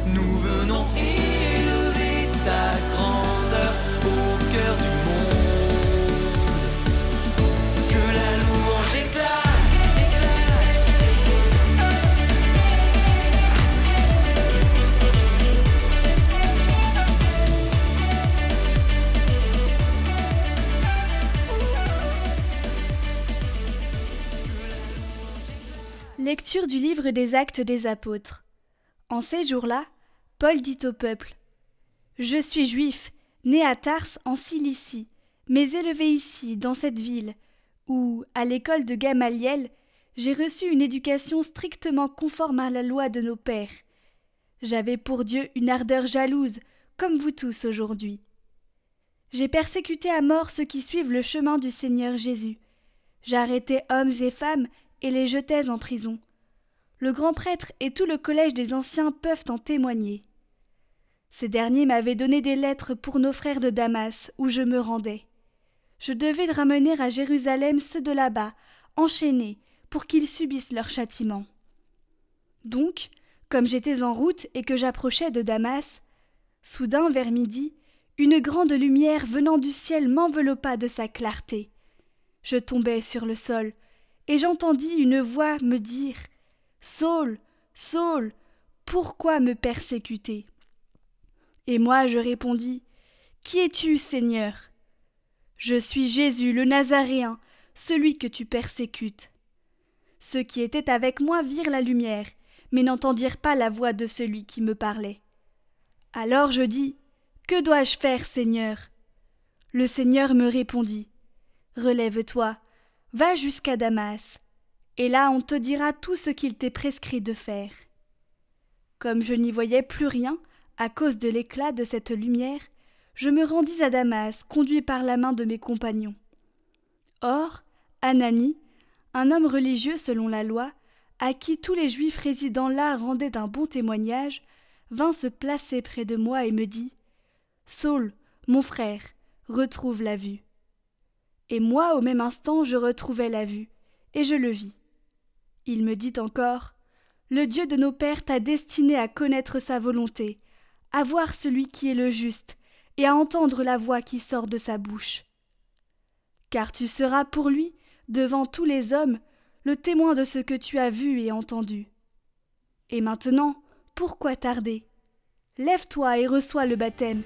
Nous venons élever ta grandeur au cœur du monde. Que la louange éclate. Lecture du livre des Actes des Apôtres. En ces jours-là, Paul dit au peuple : « Je suis juif, né à Tarse en Cilicie, mais élevé ici, dans cette ville, où, à l'école de Gamaliel, j'ai reçu une éducation strictement conforme à la loi de nos pères. J'avais pour Dieu une ardeur jalouse, comme vous tous aujourd'hui. J'ai persécuté à mort ceux qui suivent le chemin du Seigneur Jésus. J'arrêtais hommes et femmes et les jetais en prison. Le grand prêtre et tout le collège des anciens peuvent en témoigner. Ces derniers m'avaient donné des lettres pour nos frères de Damas, où je me rendais. Je devais ramener à Jérusalem ceux de là-bas, enchaînés, pour qu'ils subissent leur châtiment. Donc, comme j'étais en route et que j'approchais de Damas, soudain, vers midi, une grande lumière venant du ciel m'enveloppa de sa clarté. Je tombai sur le sol, et j'entendis une voix me dire : « Saul, Saul, pourquoi me persécuter ? » Et moi je répondis : « Qui es-tu, Seigneur ? » ?»« Je suis Jésus le Nazaréen, celui que tu persécutes. » Ceux qui étaient avec moi virent la lumière, mais n'entendirent pas la voix de celui qui me parlait. Alors je dis : « Que dois-je faire, Seigneur ? » Le Seigneur me répondit : « Relève-toi, va jusqu'à Damas, et là on te dira tout ce qu'il t'est prescrit de faire. » Comme je n'y voyais plus rien, à cause de l'éclat de cette lumière, je me rendis à Damas, conduit par la main de mes compagnons. Or, Ananie, un homme religieux selon la loi, à qui tous les Juifs résidant là rendaient un bon témoignage, vint se placer près de moi et me dit : « Saul, mon frère, retrouve la vue. » Et moi, au même instant, je retrouvai la vue, et je le vis. Il me dit encore : « Le Dieu de nos pères t'a destiné à connaître sa volonté, à voir celui qui est le juste, et à entendre la voix qui sort de sa bouche. Car tu seras pour lui, devant tous les hommes, le témoin de ce que tu as vu et entendu. Et maintenant, pourquoi tarder ? Lève-toi et reçois le baptême,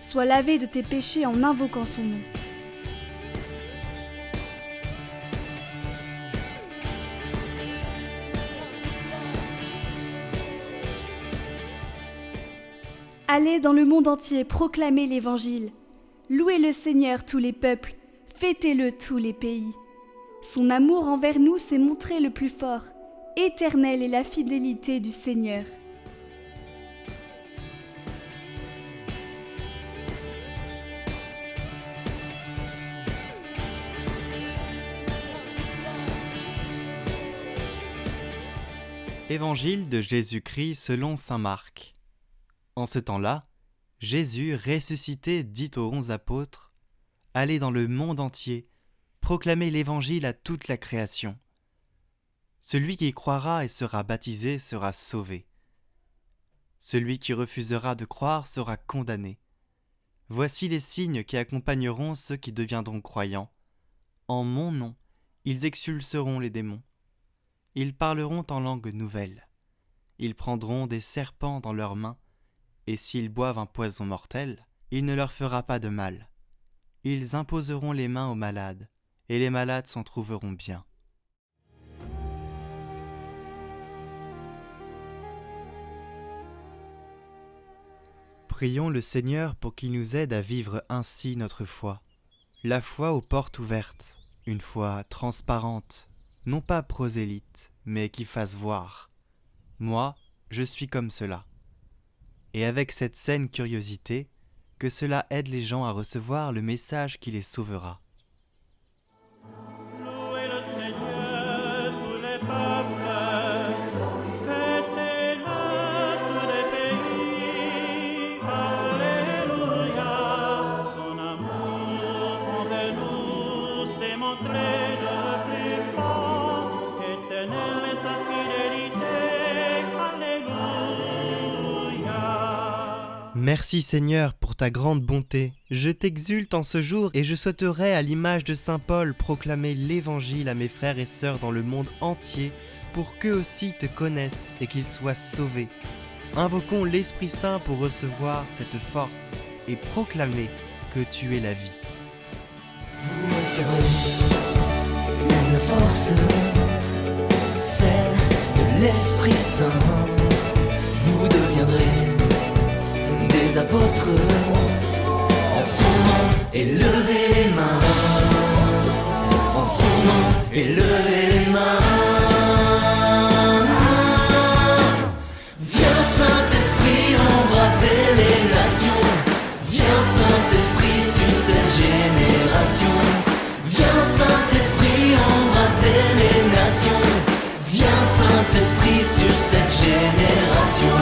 sois lavé de tes péchés en invoquant son nom. » Allez dans le monde entier proclamer l'Évangile. Louez le Seigneur tous les peuples, fêtez-le tous les pays. Son amour envers nous s'est montré le plus fort. Éternelle est la fidélité du Seigneur. Évangile de Jésus-Christ selon saint Marc. En ce temps-là, Jésus, ressuscité, dit aux 11 apôtres : « Allez dans le monde entier, proclamez l'Évangile à toute la création. Celui qui croira et sera baptisé sera sauvé. Celui qui refusera de croire sera condamné. Voici les signes qui accompagneront ceux qui deviendront croyants. En mon nom, ils expulseront les démons. Ils parleront en langue nouvelle. Ils prendront des serpents dans leurs mains, et s'ils boivent un poison mortel, il ne leur fera pas de mal. Ils imposeront les mains aux malades, et les malades s'en trouveront bien. » Prions le Seigneur pour qu'il nous aide à vivre ainsi notre foi. La foi aux portes ouvertes, une foi transparente, non pas prosélyte, mais qui fasse voir. Moi, je suis comme cela. Et avec cette saine curiosité, que cela aide les gens à recevoir le message qui les sauvera. Louez le Seigneur, tous les peuples, fêtez-le tous les pays. Alléluia, son amour envers nous s'est montré le plus fort. Éternelle est sa fidélité. Alléluia. Merci Seigneur pour ta grande bonté. Je t'exulte en ce jour et je souhaiterais à l'image de Saint Paul proclamer l'Évangile à mes frères et sœurs dans le monde entier pour qu'eux aussi te connaissent et qu'ils soient sauvés. Invoquons l'Esprit Saint pour recevoir cette force et proclamer que tu es la vie. Vous recevrez une force, celle de l'Esprit Saint. Vous deviendrez des apôtres. En son nom, élevez les mains. En son nom, élevez les mains. Viens Saint-Esprit embraser les nations. Viens Saint-Esprit sur cette génération. Viens Saint-Esprit embraser les nations. Viens Saint-Esprit sur cette génération.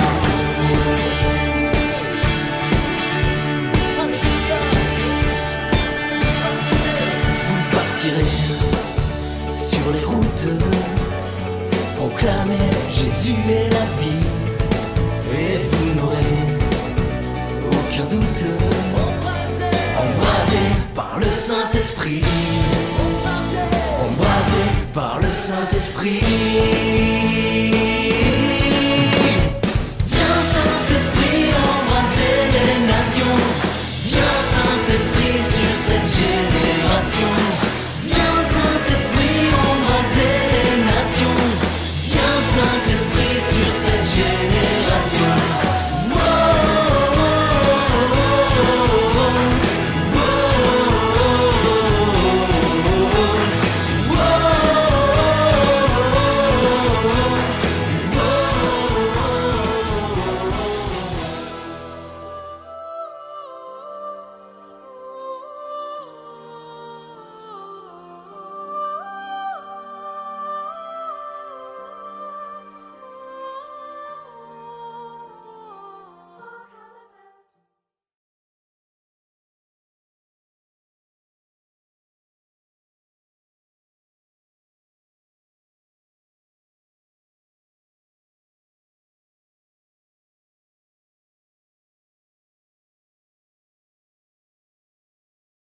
Vous partirez sur les routes, proclamez Jésus est la vie, et vous n'aurez aucun doute. Embrasé par le Saint-Esprit, embrasé par le Saint-Esprit.